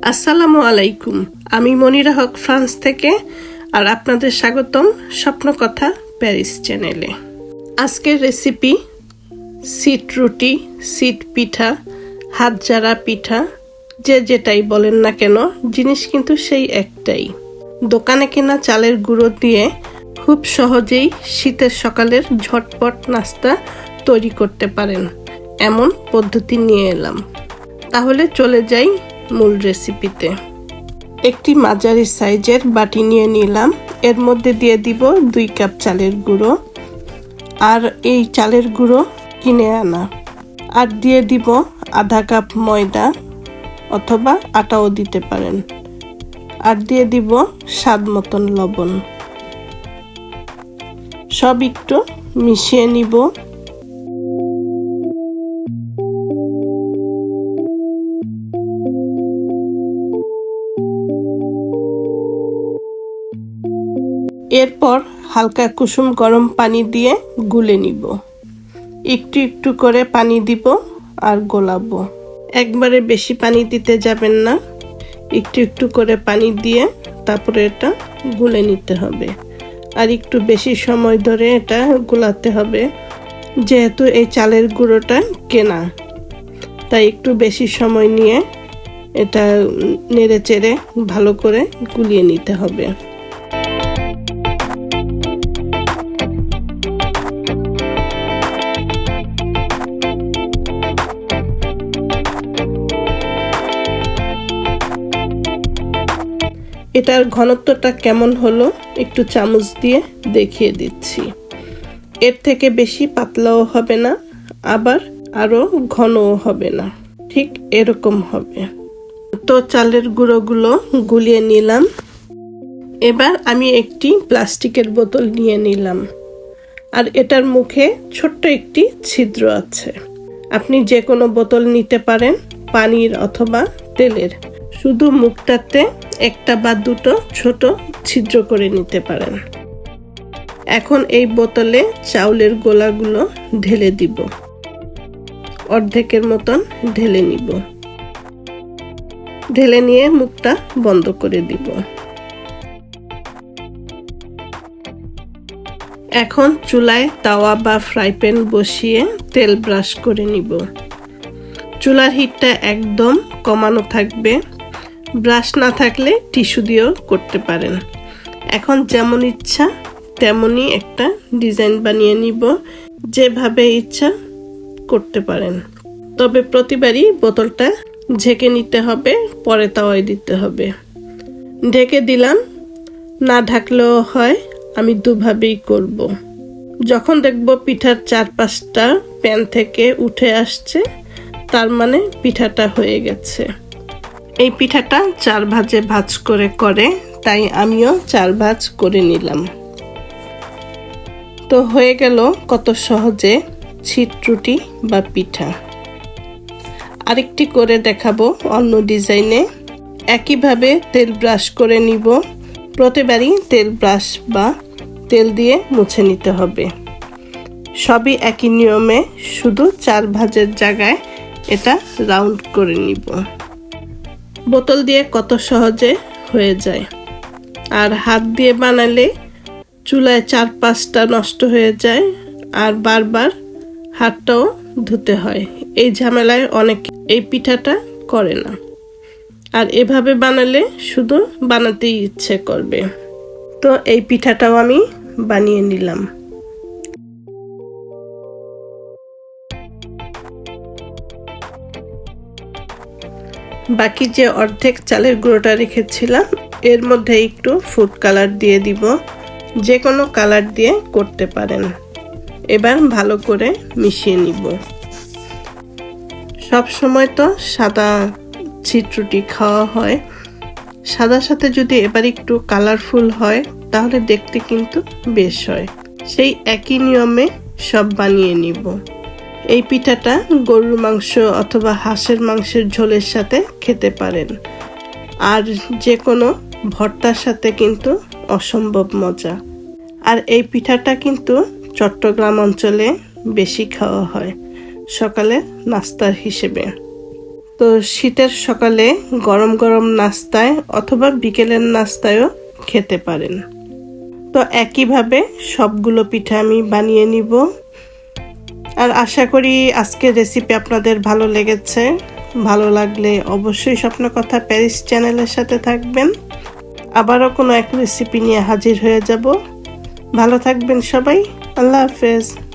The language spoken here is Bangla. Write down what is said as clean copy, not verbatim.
আসসালামু আলাইকুম। আমি মনিরা হক ফ্রান্স থেকে, আর আপনাদের স্বাগতম স্বপ্নকথা প্যারিস চ্যানেলে। আজকের রেসিপি সিট রুটি, সিট পিঠা, হাত ঝাড়া পিঠা, যে যেটাই বলেন না কেন, জিনিস কিন্তু সেই একটাই। দোকানে কেনা চালের গুঁড়ো দিয়ে খুব সহজেই শীতের সকালের ঝটপট নাস্তা তৈরি করতে পারেন, এমন পদ্ধতি নিয়ে এলাম। তাহলে চলে যাই মূল রেসিপিতে। একটি মাঝারি সাইজের বাটি নিয়ে নিলাম। এর মধ্যে দিয়ে দিব 2 কাপ চালের গুঁড়ো, আর এই চালের গুঁড়ো কিনে আনা। আর দিয়ে দিব আধা কাপ ময়দা অথবা আটাও দিতে পারেন। আর দিয়ে দিব স্বাদ মতন লবণ। সব একটু মিশিয়ে নিব। এরপর হালকা কুসুম গরম পানি দিয়ে গুলে নিব। একটু একটু করে পানি দিব আর গোলাবো। একবারে বেশি পানি দিতে যাবেন না, একটু একটু করে পানি দিয়ে তারপরে এটা গুলে নিতে হবে। আর একটু বেশি সময় ধরে এটা গুলাতে হবে, যেহেতু এই চালের গুঁড়োটা কেনা, তাই একটু বেশি সময় নিয়ে এটা নেড়ে চেড়ে ভালো করে গুলিয়ে নিতে হবে। এটার ঘনত্বটা কেমন হলো একটু চামচ দিয়ে দেখিয়ে দিচ্ছি। এর থেকে বেশি পাতলাও হবে না, আবার আরো ঘনও হবে না, ঠিক এরকম হবে। তো চালের গুঁড়োগুলো গুলিয়ে নিলাম। এবার আমি একটি প্লাস্টিকের বোতল নিয়ে নিলাম, আর এটার মুখে ছোট্ট একটি ছিদ্র আছে। আপনি যে কোনো বোতল নিতে পারেন, পানির অথবা তেলের। শুধু মুখটাতে একটা বা দুটো ছোট ছিদ্র করে নিতে পারেন। এখন এই বোতলে চাউলের গোলাগুলো ঢেলে দিব। অর্ধেকের মতন ঢেলে নিব। ঢেলে নিয়ে মুখটা বন্ধ করে দিব। এখন চুলায় তাওয়া বা ফ্রাই প্যান বসিয়ে তেল ব্রাশ করে নিব। চুলার হিটটা একদম কমানো থাকবে। ব্রাশ না থাকলে টিস্যু দিয়েও করতে পারেন। এখন যেমন ইচ্ছা তেমনই একটা ডিজাইন বানিয়ে নিব, যেভাবে ইচ্ছা করতে পারেন। তবে প্রতিবারই বোতলটা ঢেকে নিতে হবে, পরে তাওয়ায় দিতে হবে। ঢেকে দিলাম, না ঢাকলেও হয়। আমি দুভাবেই করব। যখন দেখব পিঠার 4-5টা প্যান থেকে উঠে আসছে, তার মানে পিঠাটা হয়ে গেছে। এই পিঠাটা 4 ভাজে ভাজ করে, তাই আমিও 4 ভাজ করে নিলাম। তো হয়ে গেল কত সহজে সিট রুটি বা পিঠা। আরেকটি করে দেখাবো অন্য ডিজাইনে। একইভাবে তেল ব্রাশ করে নিব। প্রতিবারই তেল ব্রাশ বা তেল দিয়ে মুছে নিতে হবে। সবই একই নিয়মে, শুধু 4 ভাজের জায়গায় এটা রাউন্ড করে নিব। বোতল দিয়ে কত সহজে হয়ে যায়। আর হাত দিয়ে বানালে চুলায় 4-5টা নষ্ট হয়ে যায়, আর বারবার হাতটাও ধুতে হয়। এই ঝামেলায় অনেকে এই পিঠাটা করে না। আর এভাবে বানালে শুধু বানাতেই ইচ্ছে করবে। তো এই পিঠাটাও আমি বানিয়ে নিলাম। বাকি যে অর্ধেক চালের গুঁড়োটা রেখেছিলাম, এর মধ্যে একটু ফুড কালার দিয়ে দিব। যে কোনো কালার দিয়ে করতে পারেন। এবার ভালো করে মিশিয়ে নিব। সব সময় তো সাদা সিট রুটি খাওয়া হয়, সাদার সাথে যদি এবার একটু কালারফুল হয় তাহলে দেখতে কিন্তু বেশ হয়। সেই একই নিয়মে সব বানিয়ে নিব। এই পিঠাটা গরুর মাংস অথবা হাঁসের মাংসের ঝোলের সাথে খেতে পারেন। আর যে কোনো ভর্তার সাথে কিন্তু অসম্ভব মজা। আর এই পিঠাটা কিন্তু চট্টগ্রাম অঞ্চলে বেশি খাওয়া হয় সকালে নাস্তার হিসেবে। তো শীতের সকালে গরম গরম নাস্তায় অথবা বিকেলের নাস্তায়ও খেতে পারেন। তো একইভাবে সবগুলো পিঠা আমি বানিয়ে নিব। আর আশা করি আজকের রেসিপি আপনাদের ভালো লেগেছে। ভালো লাগলে অবশ্যই স্বপ্ন কথা প্যারিস চ্যানেলের সাথে থাকবেন। আবারও কোনো এক রেসিপি নিয়ে হাজির হয়ে যাব। ভালো থাকবেন সবাই। আল্লাহ হাফেজ।